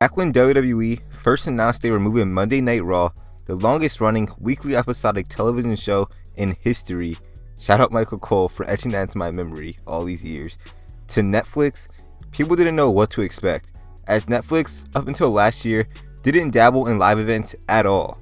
Back when WWE first announced they were moving Monday Night Raw, the longest running weekly episodic television show in history, shout out Michael Cole for etching that into my memory all these years, to Netflix, people didn't know what to expect, as Netflix, up until last year, didn't dabble in live events at all.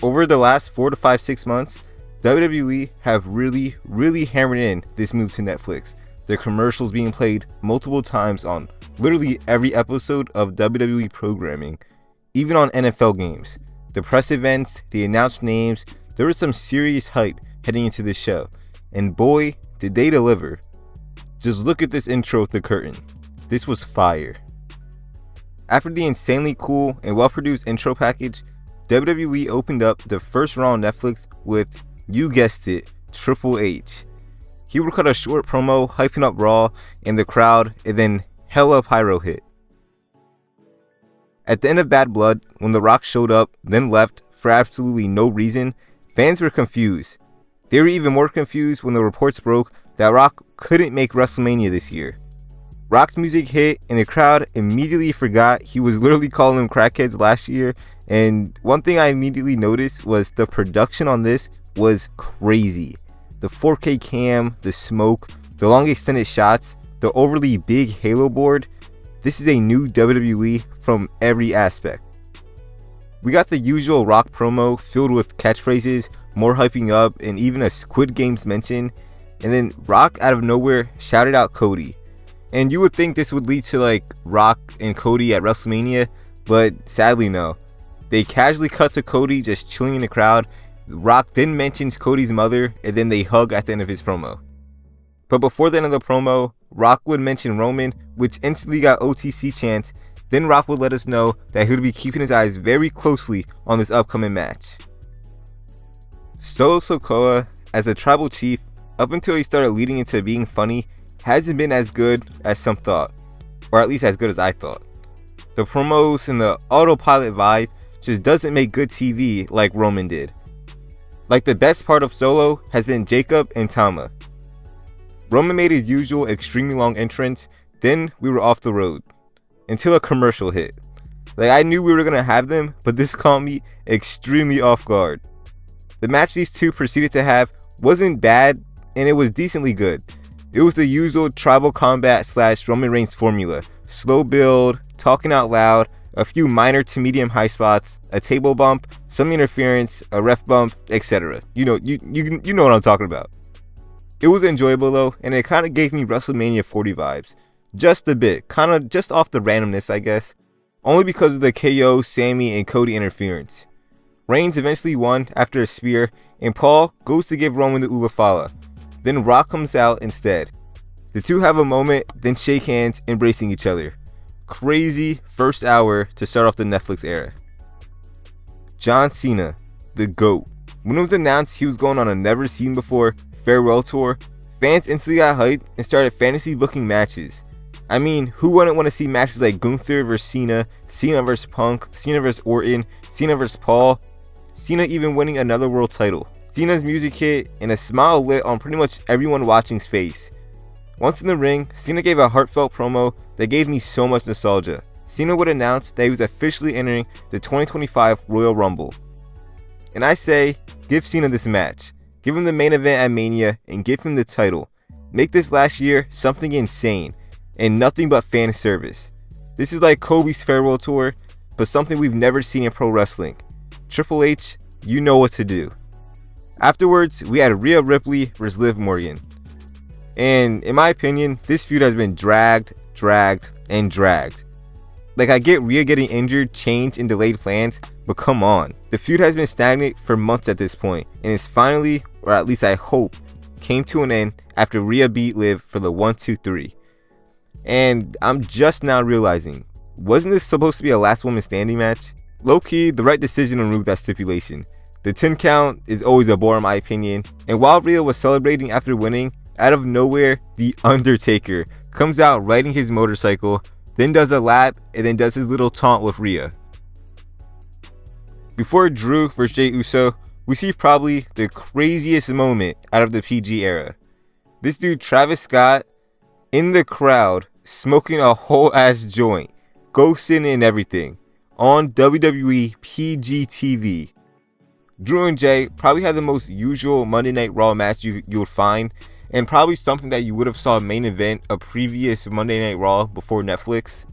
Over the last 4 to 5, 6 months, WWE have really hammered in this move to Netflix. Their commercials being played multiple times on literally every episode of WWE programming, even on NFL games. The press events, the announced names, there was some serious hype heading into this show, and boy, did they deliver. Just look at this intro with the curtain. This was fire. After the insanely cool and well-produced intro package, WWE opened up the first Raw on Netflix with, you guessed it, Triple H. He would cut a short promo hyping up Raw and the crowd, and then hella pyro hit. At the end of Bad Blood, when The Rock showed up, then left for absolutely no reason, fans were confused. They were even more confused when the reports broke that Rock couldn't make WrestleMania this year. Rock's music hit and the crowd immediately forgot he was literally calling them crackheads last year, and one thing I immediately noticed was the production on this was crazy. The 4K cam, the smoke, the long extended shots, the overly big halo board. This is a new WWE from every aspect. We got the usual Rock promo filled with catchphrases, more hyping up, and even a Squid Games mention. And then Rock out of nowhere shouted out Cody. And you would think this would lead to like Rock and Cody at WrestleMania, but sadly no. They casually cut to Cody just chilling in the crowd. Rock then mentions Cody's mother, and then they hug at the end of his promo. But before the end of the promo, Rock would mention Roman, which instantly got OTC chants. Then Rock would let us know that he would be keeping his eyes very closely on this upcoming match. Solo Sikoa, as a tribal chief, up until he started leading into being funny, hasn't been as good as some thought, or at least as good as I thought. The promos and the autopilot vibe just doesn't make good TV like Roman did. Like, the best part of Solo has been Jacob and Tama. Roman made his usual extremely long entrance, then we were off the road. Until a commercial hit. Like, I knew we were going to have them, but this caught me extremely off guard. The match these two proceeded to have wasn't bad, and it was decently good. It was the usual tribal combat / Roman Reigns formula. Slow build, talking out loud, a few minor to medium high spots, a table bump, some interference, a ref bump, etc. You know what I'm talking about. It was enjoyable though, and it kind of gave me WrestleMania 40 vibes. Just a bit, kind of just off the randomness, I guess. Only because of the KO, Sammy, and Cody interference. Reigns eventually won after a spear, and Paul goes to give Roman the Ulafala. Then Rock comes out instead. The two have a moment, then shake hands, embracing each other. Crazy first hour to start off the Netflix era. John Cena, the GOAT. When it was announced he was going on a never seen before farewell tour, fans instantly got hyped and started fantasy booking matches. I mean, who wouldn't want to see matches like Gunther vs Cena, Cena vs Punk, Cena vs Orton, Cena vs Paul, Cena even winning another world title. Cena's music hit and a smile lit on pretty much everyone watching's face. Once in the ring, Cena gave a heartfelt promo that gave me so much nostalgia. Cena would announce that he was officially entering the 2025 Royal Rumble. And I say, give Cena this match. Give him the main event at Mania and give him the title. Make this last year something insane and nothing but fan service. This is like Kobe's farewell tour, but something we've never seen in pro wrestling. Triple H, you know what to do. Afterwards, we had Rhea Ripley vs Liv Morgan. And in my opinion, this feud has been dragged. Like, I get Rhea getting injured, changed, and delayed plans, but come on. The feud has been stagnant for months at this point, and it's finally, or at least I hope, came to an end after Rhea beat Liv for the 1-2-3. And I'm just now realizing, wasn't this supposed to be a last woman standing match? Low-key, the right decision to remove that stipulation. The 10 count is always a bore in my opinion, and while Rhea was celebrating after winning, out of nowhere, The Undertaker comes out riding his motorcycle, then does a lap, and then does his little taunt with Rhea. Before Drew vs Jey Uso, we see probably the craziest moment out of the PG era. This dude Travis Scott in the crowd smoking a whole ass joint. ghosting and everything on WWE PGTV. Drew and Jay probably had the most usual Monday Night Raw match you would find, and probably something that you would have saw main event a previous Monday Night Raw before Netflix.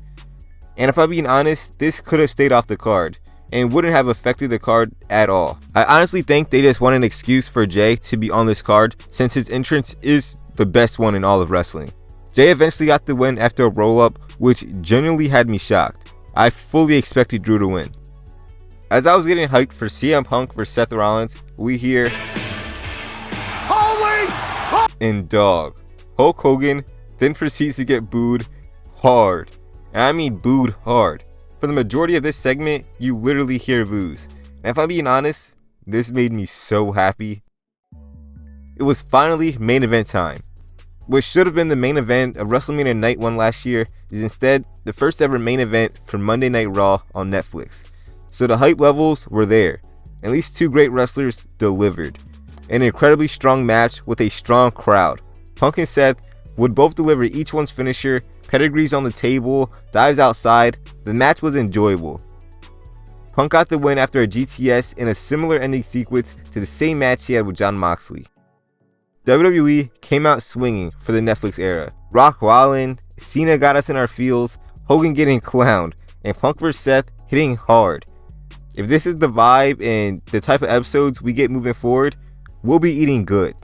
And if I'm being honest, this could have stayed off the card and wouldn't have affected the card at all. I honestly think they just want an excuse for Jay to be on this card since his entrance is the best one in all of wrestling. Jay eventually got the win after a roll-up, which genuinely had me shocked. I fully expected Drew to win. As I was getting hyped for CM Punk vs Seth Rollins, we hear "Holy!" and "Dog." Hulk Hogan then proceeds to get booed hard. And I mean booed hard. For the majority of this segment, you literally hear boos. And if I'm being honest, this made me so happy. It was finally main event time. What should have been the main event of WrestleMania Night 1 last year is instead the first ever main event for Monday Night Raw on Netflix. So the hype levels were there, and these two great wrestlers delivered. An incredibly strong match with a strong crowd. Punk and Seth would both deliver each one's finisher, pedigrees on the table, dives outside. The match was enjoyable. Punk got the win after a GTS in a similar ending sequence to the same match he had with Jon Moxley. WWE came out swinging for the Netflix era. Rock wildin', Cena got us in our feels, Hogan getting clowned, and Punk vs Seth hitting hard. If this is the vibe and the type of episodes we get moving forward, we'll be eating good.